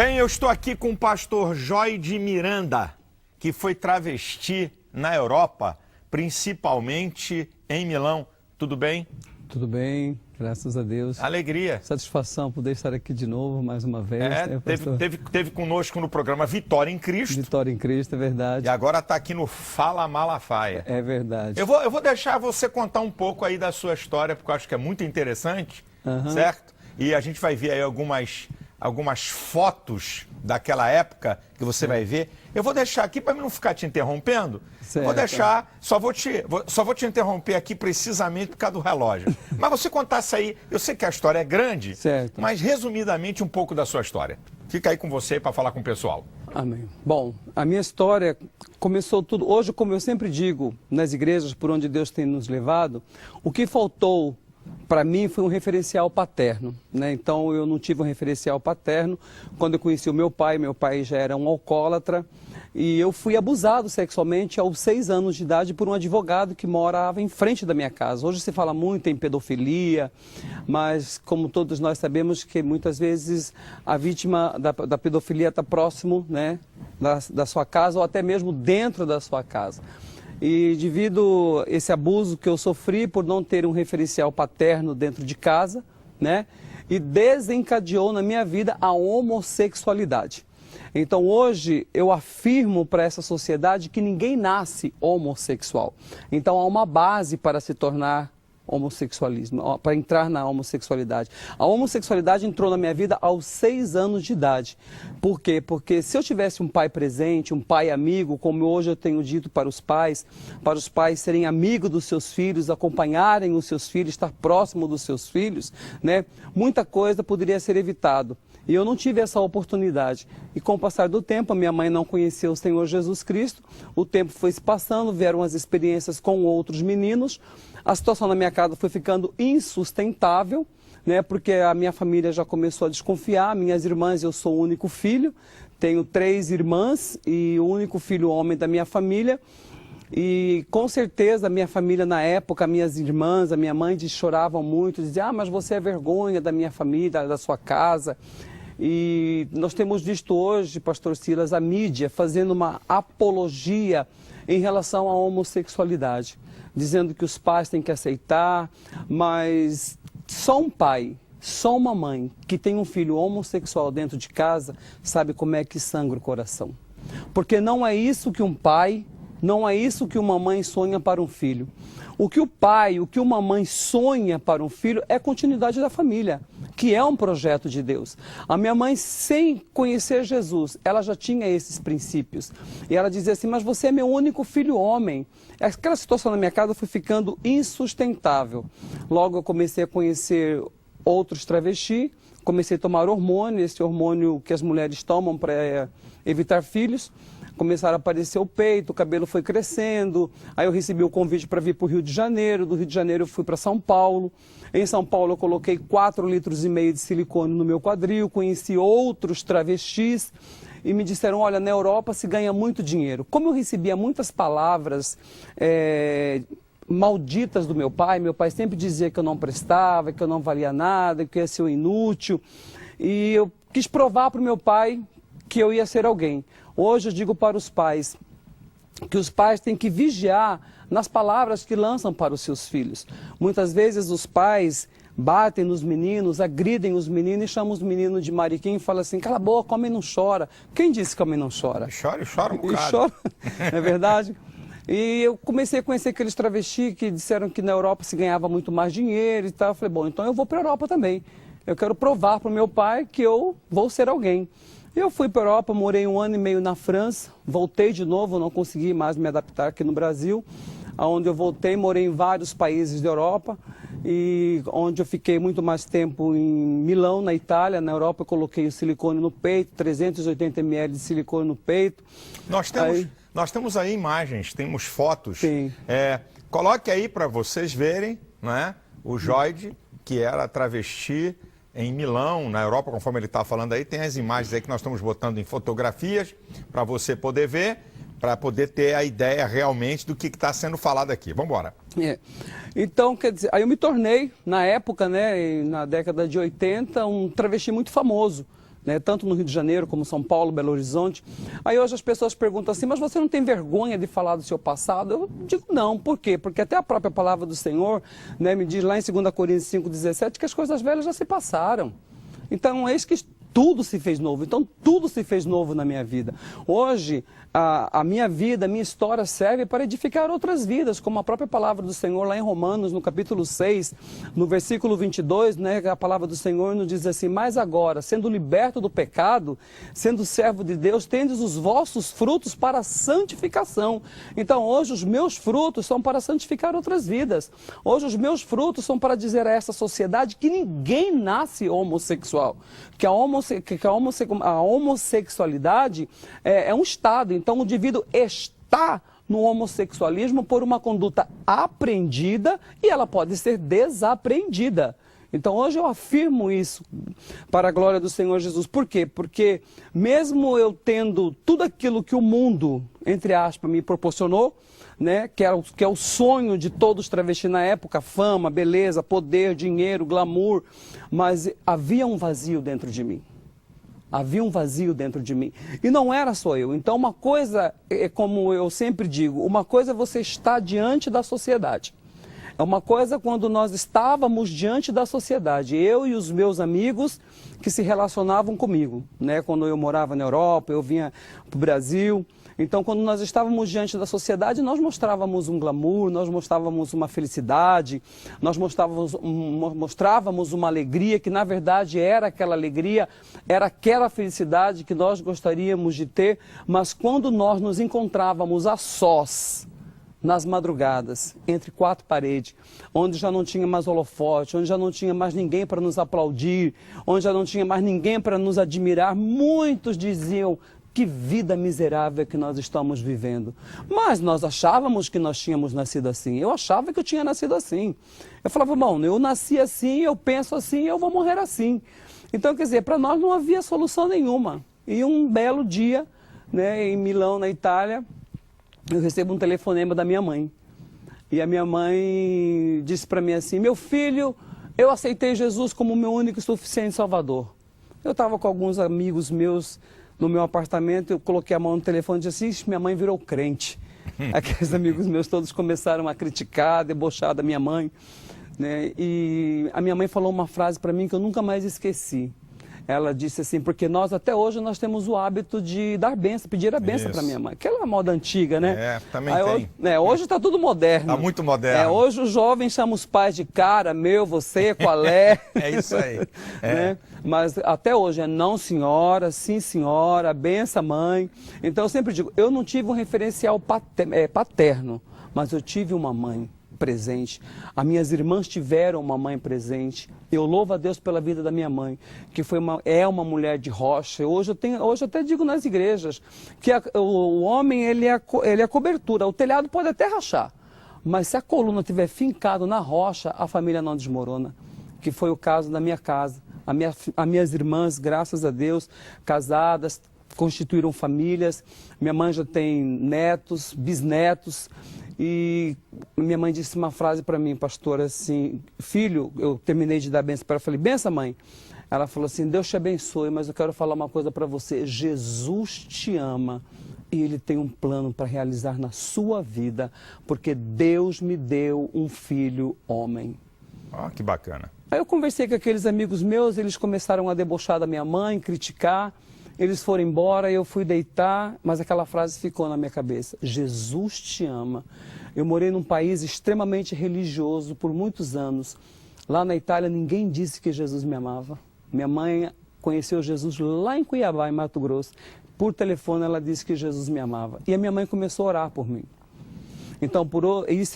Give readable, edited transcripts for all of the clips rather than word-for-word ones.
Bem, eu estou aqui com o pastor Joide Miranda, que foi travesti na Europa, principalmente em Milão. Tudo bem? Tudo bem, graças a Deus. Alegria. Satisfação poder estar aqui de novo, mais uma vez. Teve conosco no programa Vitória em Cristo. Vitória em Cristo, é verdade. E agora está aqui no Fala Malafaia. É verdade. Eu vou deixar você contar um pouco aí da sua história, porque eu acho que é muito interessante, certo? E a gente vai ver aí algumas fotos daquela época que você vai ver. Eu vou deixar aqui para não ficar te interrompendo. Certo. Vou deixar, só vou te interromper aqui precisamente por causa do relógio. Mas você contasse aí, eu sei que a história é grande, certo, mas resumidamente um pouco da sua história. Fica aí com você para falar com o pessoal. Amém. Bom, a minha história começou tudo. Hoje, como eu sempre digo, nas igrejas por onde Deus tem nos levado, o que faltou para mim foi um referencial paterno, né? Então eu não tive um referencial paterno. Quando eu conheci o meu pai já era um alcoólatra e eu fui abusado sexualmente aos 6 anos de idade por um advogado que morava em frente da minha casa. Hoje se fala muito em pedofilia, mas como todos nós sabemos que muitas vezes a vítima da pedofilia está próximo, né, da sua casa ou até mesmo dentro da sua casa. E devido a esse abuso que eu sofri por não ter um referencial paterno dentro de casa, né, e desencadeou na minha vida a homossexualidade. Então hoje eu afirmo para essa sociedade que ninguém nasce homossexual. Então há uma base para se tornar homossexualismo, para entrar na homossexualidade. A homossexualidade entrou na minha vida aos 6 anos de idade. Por quê? Porque se eu tivesse um pai presente, um pai amigo, como hoje eu tenho dito para os pais serem amigos dos seus filhos, acompanharem os seus filhos, estar próximo dos seus filhos, né? Muita coisa poderia ser evitado. E eu não tive essa oportunidade. E com o passar do tempo, a minha mãe não conheceu o Senhor Jesus Cristo, o tempo foi se passando, vieram as experiências com outros meninos, a situação na minha casa foi ficando insustentável, né, porque a minha família já começou a desconfiar, minhas irmãs, eu sou o único filho, tenho 3 irmãs e o único filho homem da minha família. E com certeza a minha família na época, minhas irmãs, a minha mãe choravam muito, diziam, mas você é vergonha da minha família, da sua casa. E nós temos visto hoje, pastor Silas, a mídia fazendo uma apologia em relação à homossexualidade, dizendo que os pais têm que aceitar, mas só um pai, só uma mãe que tem um filho homossexual dentro de casa sabe como é que sangra o coração. Porque não é isso que um pai, não é isso que uma mãe sonha para um filho. O que o pai, o que uma mãe sonha para um filho é a continuidade da família, que é um projeto de Deus. A minha mãe, sem conhecer Jesus, ela já tinha esses princípios. E ela dizia assim, mas você é meu único filho homem. Aquela situação na minha casa foi ficando insustentável. Logo eu comecei a conhecer outros travestis, comecei a tomar hormônio, esse hormônio que as mulheres tomam para evitar filhos. Começaram a aparecer o peito, o cabelo foi crescendo, aí eu recebi o convite para vir para o Rio de Janeiro, do Rio de Janeiro eu fui para São Paulo. Em São Paulo eu coloquei 4,5 litros de silicone no meu quadril, conheci outros travestis e me disseram, olha, na Europa se ganha muito dinheiro. Como eu recebia muitas palavras malditas do meu pai sempre dizia que eu não prestava, que eu não valia nada, que eu ia ser um inútil, e eu quis provar para o meu pai que eu ia ser alguém. Hoje eu digo para os pais que os pais têm que vigiar nas palavras que lançam para os seus filhos. Muitas vezes os pais batem nos meninos, agridem os meninos e chamam os meninos de mariquinho e falam assim, cala a boca, homem não chora. Quem disse que homem não chora? Chora um bocado. Chora, não é verdade? E eu comecei a conhecer aqueles travestis que disseram que na Europa se ganhava muito mais dinheiro e tal. Eu falei, bom, então eu vou para a Europa também. Eu quero provar para o meu pai que eu vou ser alguém. Eu fui para a Europa, morei 1 ano e meio na França, voltei de novo, não consegui mais me adaptar aqui no Brasil, onde eu voltei, morei em vários países da Europa, e onde eu fiquei muito mais tempo em Milão, na Itália. Na Europa eu coloquei o silicone no peito, 380 ml de silicone no peito. Nós temos aí imagens, temos fotos. Sim. Coloque aí para vocês verem, né, o Joide, que era travesti em Milão, na Europa, conforme ele está falando aí, tem as imagens aí que nós estamos botando em fotografias para você poder ver, para poder ter a ideia realmente do que está sendo falado aqui. Vamos embora. Então, quer dizer, aí eu me tornei, na época, né, na década de 80, um travesti muito famoso. né? Tanto no Rio de Janeiro como São Paulo, Belo Horizonte. Aí hoje as pessoas perguntam assim, mas você não tem vergonha de falar do seu passado? Eu digo não, por quê? Porque até a própria palavra do Senhor, né, me diz lá em 2 Coríntios 5,17 que as coisas velhas já se passaram. Então, eis que tudo se fez novo. Então, tudo se fez novo na minha vida. Hoje, a minha vida, a minha história serve para edificar outras vidas, como a própria palavra do Senhor lá em Romanos, no capítulo 6, no versículo 22, né, a palavra do Senhor nos diz assim, mas agora, sendo liberto do pecado, sendo servo de Deus, tendes os vossos frutos para a santificação. Então, hoje, os meus frutos são para santificar outras vidas. Hoje, os meus frutos são para dizer a essa sociedade que ninguém nasce homossexual, que a homossexualidade é um estado. Então, o indivíduo está no homossexualismo por uma conduta aprendida e ela pode ser desaprendida. Então, hoje eu afirmo isso para a glória do Senhor Jesus. Por quê? Porque mesmo eu tendo tudo aquilo que o mundo, entre aspas, me proporcionou, né, que é o sonho de todos os travestis na época, fama, beleza, poder, dinheiro, glamour, mas havia um vazio dentro de mim. Havia um vazio dentro de mim. E não era só eu. Então, uma coisa, como eu sempre digo, uma coisa é você estar diante da sociedade. É uma coisa quando nós estávamos diante da sociedade, eu e os meus amigos que se relacionavam comigo, né? Quando eu morava na Europa, eu vinha para o Brasil. Então, quando nós estávamos diante da sociedade, nós mostrávamos um glamour, nós mostrávamos uma felicidade, nós mostrávamos uma alegria que, na verdade, era aquela alegria, era aquela felicidade que nós gostaríamos de ter, mas quando nós nos encontrávamos a sós, nas madrugadas, entre quatro paredes, onde já não tinha mais holofote, onde já não tinha mais ninguém para nos aplaudir, onde já não tinha mais ninguém para nos admirar, muitos diziam, que vida miserável que nós estamos vivendo. Mas nós achávamos que nós tínhamos nascido assim. Eu achava que eu tinha nascido assim. Eu falava, bom, eu nasci assim, eu penso assim, eu vou morrer assim. Então, quer dizer, para nós não havia solução nenhuma. E um belo dia, né, em Milão, na Itália, eu recebo um telefonema da minha mãe. E a minha mãe disse para mim assim, meu filho, eu aceitei Jesus como meu único e suficiente Salvador. Eu estava com alguns amigos meus no meu apartamento, eu coloquei a mão no telefone e disse assim, minha mãe virou crente. Aqueles amigos meus todos começaram a criticar, a debochar da minha mãe, né? E a minha mãe falou uma frase para mim que eu nunca mais esqueci. Ela disse assim, porque nós até hoje nós temos o hábito de dar bênção, pedir a bênção para minha mãe. Aquela moda antiga, né? É, também tem. Hoje está tudo moderno. Está muito moderno. Hoje os jovens chamam os pais de cara, meu, você, qual é? É isso aí. Né? Mas até hoje é não senhora, sim senhora, benção mãe. Então eu sempre digo, eu não tive um referencial paterno, mas eu tive uma mãe presente. As minhas irmãs tiveram uma mãe presente. Eu louvo a Deus pela vida da minha mãe, que é uma mulher de rocha. Hoje eu até digo nas igrejas que o homem ele é a cobertura. O telhado pode até rachar, mas se a coluna estiver fincado na rocha, a família não desmorona. Que foi o caso da minha casa. As minhas irmãs, graças a Deus, casadas, constituíram famílias. Minha mãe já tem netos, bisnetos. E minha mãe disse uma frase para mim, pastora, assim, filho, eu terminei de dar bênção para ela, falei, benção, mãe. Ela falou assim, Deus te abençoe, mas eu quero falar uma coisa para você, Jesus te ama e Ele tem um plano para realizar na sua vida, porque Deus me deu um filho homem. Ah, que bacana. Aí eu conversei com aqueles amigos meus, eles começaram a debochar da minha mãe, criticar. Eles foram embora, eu fui deitar, mas aquela frase ficou na minha cabeça. Jesus te ama. Eu morei num país extremamente religioso por muitos anos. Lá na Itália, ninguém disse que Jesus me amava. Minha mãe conheceu Jesus lá em Cuiabá, em Mato Grosso. Por telefone, ela disse que Jesus me amava. E a minha mãe começou a orar por mim. Então,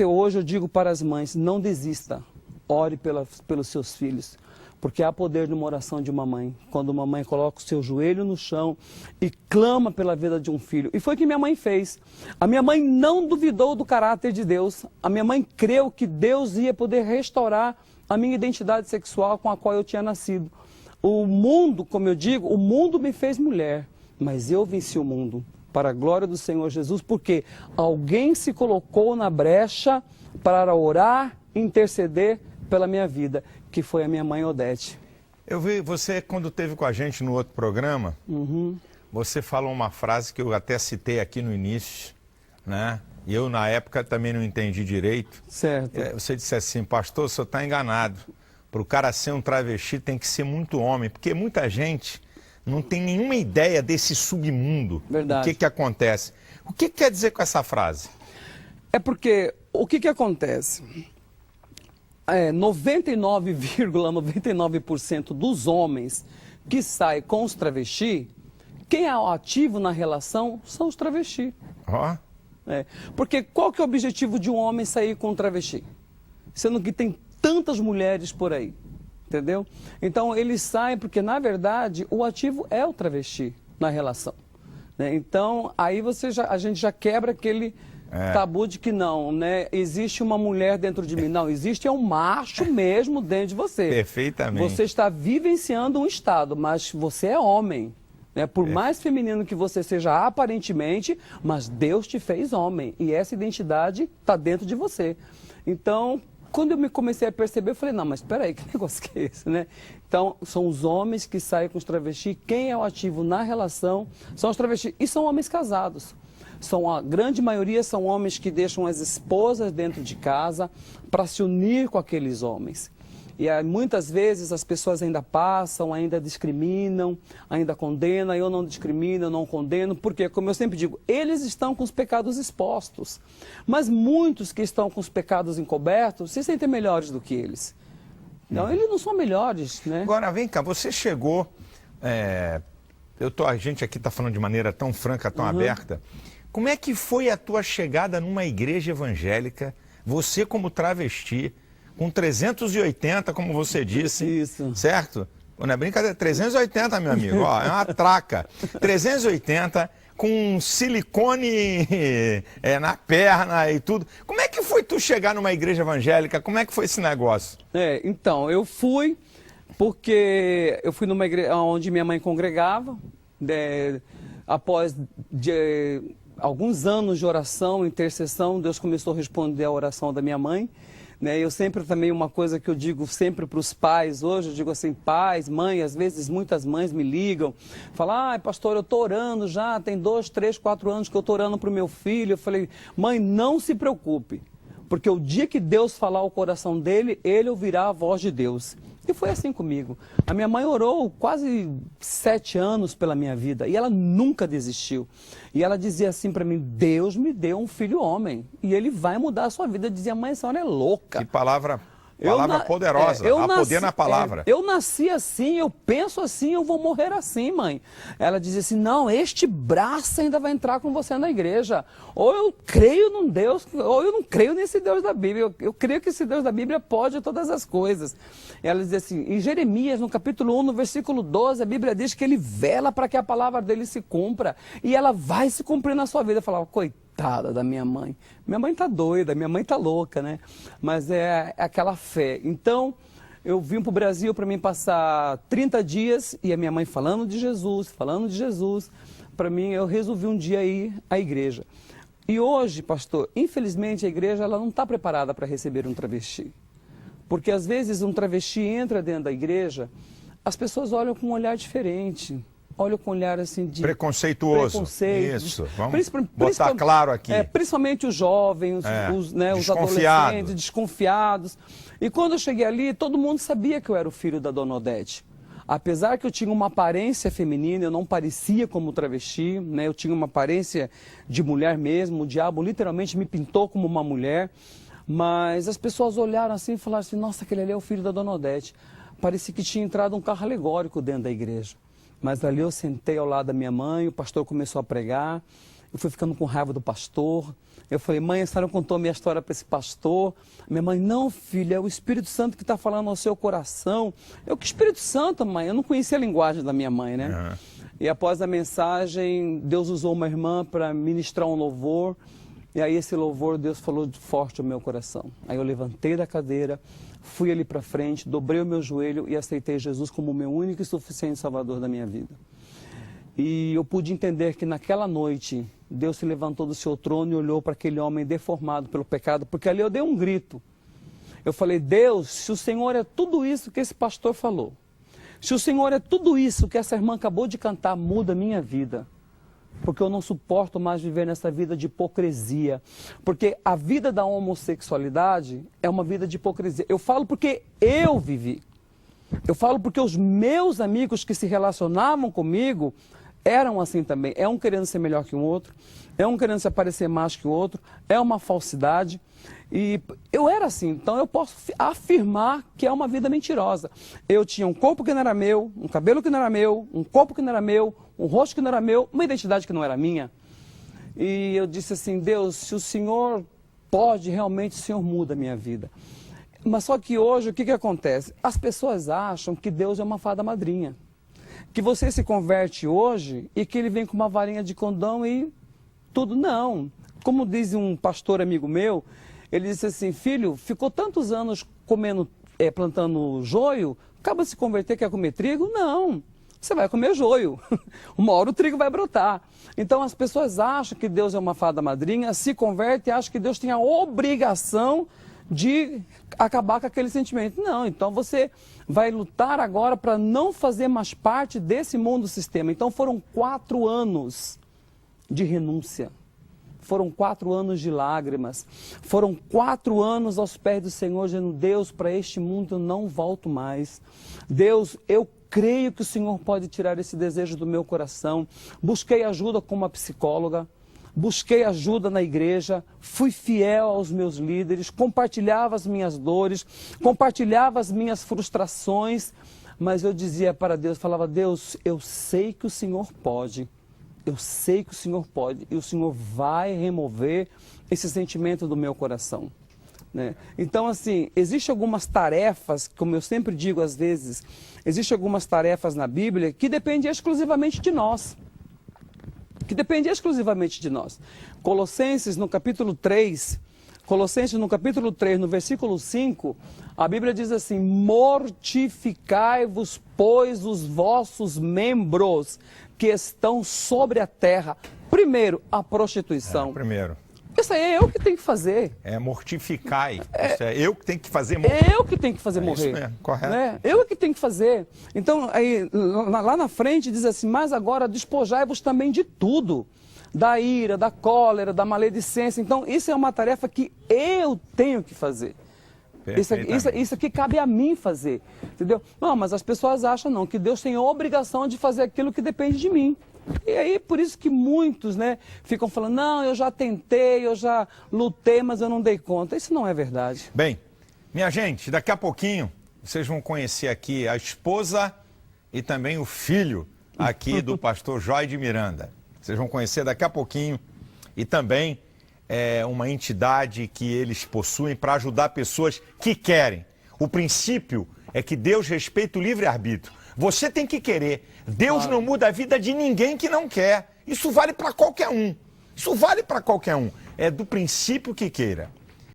hoje eu digo para as mães, não desista. Ore pelos seus filhos. Porque há poder numa oração de uma mãe, quando uma mãe coloca o seu joelho no chão e clama pela vida de um filho. E foi o que minha mãe fez. A minha mãe não duvidou do caráter de Deus. A minha mãe creu que Deus ia poder restaurar a minha identidade sexual com a qual eu tinha nascido. O mundo, como eu digo, o mundo me fez mulher, mas eu venci o mundo, para a glória do Senhor Jesus, porque alguém se colocou na brecha para orar, interceder pela minha vida, que foi a minha mãe Odete. Eu vi você, quando esteve com a gente no outro programa, você falou uma frase que eu até citei aqui no início, né? E eu, na época, também não entendi direito. Certo. Você disse assim, pastor, o senhor está enganado. Para o cara ser um travesti tem que ser muito homem, porque muita gente não tem nenhuma ideia desse submundo. Verdade. O que acontece. O que quer dizer com essa frase? É porque, o que acontece? 99,99% dos homens que saem com os travestis, quem é o ativo na relação são os travestis. Ó. Porque qual que é o objetivo de um homem sair com um travesti? Sendo que tem tantas mulheres por aí, entendeu? Então eles saem porque, na verdade, o ativo é o travesti na relação. Né? Então aí a gente já quebra aquele tabu de que não, né? Existe uma mulher dentro de mim. Não, existe um macho mesmo dentro de você. Perfeitamente. Você está vivenciando um estado, mas você é homem. Né? Por mais feminino que você seja aparentemente, mas Deus te fez homem e essa identidade está dentro de você. Então, quando eu me comecei a perceber, eu falei, não, mas espera aí, que negócio que é esse, né? Então, são os homens que saem com os travestis, quem é o ativo na relação são os travestis, e são homens casados. A grande maioria são homens que deixam as esposas dentro de casa para se unir com aqueles homens. E muitas vezes as pessoas ainda passam, ainda discriminam, ainda condenam. Eu não discrimino, eu não condeno, porque, como eu sempre digo, eles estão com os pecados expostos. Mas muitos que estão com os pecados encobertos se sentem melhores do que eles. Então, eles não são melhores, né? Agora, vem cá, você chegou... a gente aqui está falando de maneira tão franca, tão aberta. Como é que foi a tua chegada numa igreja evangélica, você como travesti, com 380, como você disse, Isso. certo? Não é brincadeira, 380, meu amigo, ó, é uma traca. 380, com silicone na perna e tudo. Como é que foi tu chegar numa igreja evangélica? Como é que foi esse negócio? Então, eu fui porque eu fui numa igreja onde minha mãe congregava, após alguns anos de oração, intercessão, Deus começou a responder a oração da minha mãe. Eu sempre também, uma coisa que eu digo sempre para os pais hoje, eu digo assim, pais, mãe, às vezes muitas mães me ligam, falam, pastor, eu estou orando já, tem 2, 3, 4 anos que eu estou orando para o meu filho. Eu falei, mãe, não se preocupe, porque o dia que Deus falar o coração dele, ele ouvirá a voz de Deus. E foi assim comigo. A minha mãe orou quase 7 anos pela minha vida e ela nunca desistiu. E ela dizia assim para mim, Deus me deu um filho homem e ele vai mudar a sua vida. Eu dizia, mãe, a senhora é louca. Que palavra poderosa, há poder na palavra. Eu nasci assim, eu penso assim, eu vou morrer assim, mãe. Ela dizia assim, não, este braço ainda vai entrar com você na igreja. Ou eu creio num Deus, ou eu não creio nesse Deus da Bíblia. Eu creio que esse Deus da Bíblia pode todas as coisas. Ela dizia assim, em Jeremias, no capítulo 1, no versículo 12, a Bíblia diz que ele vela para que a palavra dele se cumpra. E ela vai se cumprir na sua vida. Eu falava, coitada da minha mãe. Minha mãe tá doida, minha mãe tá louca, né? Mas é aquela fé. Então, eu vim para o Brasil para mim passar 30 dias e a minha mãe falando de Jesus. Para mim, eu resolvi um dia ir à igreja. E hoje, pastor, infelizmente a igreja ela não está preparada para receber um travesti. Porque às vezes um travesti entra dentro da igreja, as pessoas olham com um olhar diferente. Olha com um olhar assim de... preconceituoso. Isso, vamos botar claro aqui. Principalmente os jovens, os adolescentes, desconfiados. E quando eu cheguei ali, todo mundo sabia que eu era o filho da Dona Odete. Apesar que eu tinha uma aparência feminina, eu não parecia como travesti, né? Eu tinha uma aparência de mulher mesmo, o diabo literalmente me pintou como uma mulher. Mas as pessoas olharam assim e falaram assim, nossa, aquele ali é o filho da Dona Odete. Parecia que tinha entrado um carro alegórico dentro da igreja. Mas ali eu sentei ao lado da minha mãe, o pastor começou a pregar, eu fui ficando com raiva do pastor. Eu falei, mãe, a senhora contou a minha história para esse pastor? Minha mãe, não, filha, é o Espírito Santo que está falando ao seu coração. Eu, que Espírito Santo, mãe? Eu não conhecia a linguagem da minha mãe, né? Uhum. E após a mensagem, Deus usou uma irmã para ministrar um louvor. E aí esse louvor, Deus falou forte ao meu coração. Aí eu levantei da cadeira, fui ali para frente, dobrei o meu joelho e aceitei Jesus como o meu único e suficiente Salvador da minha vida. E eu pude entender que naquela noite, Deus se levantou do seu trono e olhou para aquele homem deformado pelo pecado, porque ali eu dei um grito. Eu falei, Deus, se o Senhor é tudo isso que esse pastor falou, Se o Senhor é tudo isso que essa irmã acabou de cantar, muda a minha vida. Porque eu não suporto mais viver nessa vida de hipocrisia. Porque a vida da homossexualidade é uma vida de hipocrisia. Eu falo porque eu vivi. Eu falo porque os meus amigos que se relacionavam comigo eram assim também. É um querendo ser melhor que o outro, é um querendo se aparecer mais que o outro, é uma falsidade. E eu era assim, então eu posso afirmar que é uma vida mentirosa. Eu tinha um corpo que não era meu, um cabelo que não era meu, um corpo que não era meu, um rosto que não era meu, uma identidade que não era minha. E eu disse assim, Deus, se o Senhor pode, realmente o Senhor muda a minha vida. Mas só que hoje, o que acontece? As pessoas acham que Deus é uma fada madrinha. Que você se converte hoje e que ele vem com uma varinha de condão e tudo. Não. Como diz um pastor amigo meu, ele disse assim, filho, ficou tantos anos plantando joio, acaba de se converter, quer comer trigo? Não. Você vai comer joio. Uma hora o trigo vai brotar. Então as pessoas acham que Deus é uma fada madrinha, se convertem e acham que Deus tem a obrigação de acabar com aquele sentimento. Não, então você vai lutar agora para não fazer mais parte desse mundo sistema. Então foram 4 anos de renúncia. Foram 4 anos de lágrimas. Foram 4 anos aos pés do Senhor, dizendo, Deus, para este mundo eu não volto mais. Deus, eu creio que o Senhor pode tirar esse desejo do meu coração. Busquei ajuda com uma psicóloga. Busquei ajuda na igreja, fui fiel aos meus líderes, compartilhava as minhas dores, compartilhava as minhas frustrações, mas eu dizia para Deus, falava, Deus, eu sei que o Senhor pode, eu sei que o Senhor pode, e o Senhor vai remover esse sentimento do meu coração. Né? Então, assim, existem algumas tarefas, como eu sempre digo às vezes, existem algumas tarefas na Bíblia que dependem exclusivamente de nós. Que depende exclusivamente de nós. Colossenses no capítulo 3, no versículo 5, a Bíblia diz assim, mortificai-vos, pois, os vossos membros que estão sobre a terra. Primeiro, a prostituição. Primeiro. Isso aí é eu que tenho que fazer. Mortificai. Isso é eu que tenho que fazer morrer. É eu que tenho que fazer morrer. Isso mesmo, correto. Né? Eu que tenho que fazer. Então, aí, lá na frente diz assim, mas agora despojai-vos também de tudo. Da ira, da cólera, da maledicência. Então, isso é uma tarefa que eu tenho que fazer. Isso aqui cabe a mim fazer. Entendeu? Não, mas as pessoas acham não, que Deus tem a obrigação de fazer aquilo que depende de mim. E aí, por isso que muitos, né, ficam falando, não, eu já tentei, eu já lutei, mas eu não dei conta. Isso não é verdade. Bem, minha gente, daqui a pouquinho, vocês vão conhecer aqui a esposa e também o filho aqui do pastor Joy de Miranda. Vocês vão conhecer daqui a pouquinho e também uma entidade que eles possuem para ajudar pessoas que querem. O princípio é que Deus respeita o livre-arbítrio. Você tem que querer. Deus não muda a vida de ninguém que não quer. Isso vale para qualquer um. Isso vale para qualquer um. É do princípio que queira.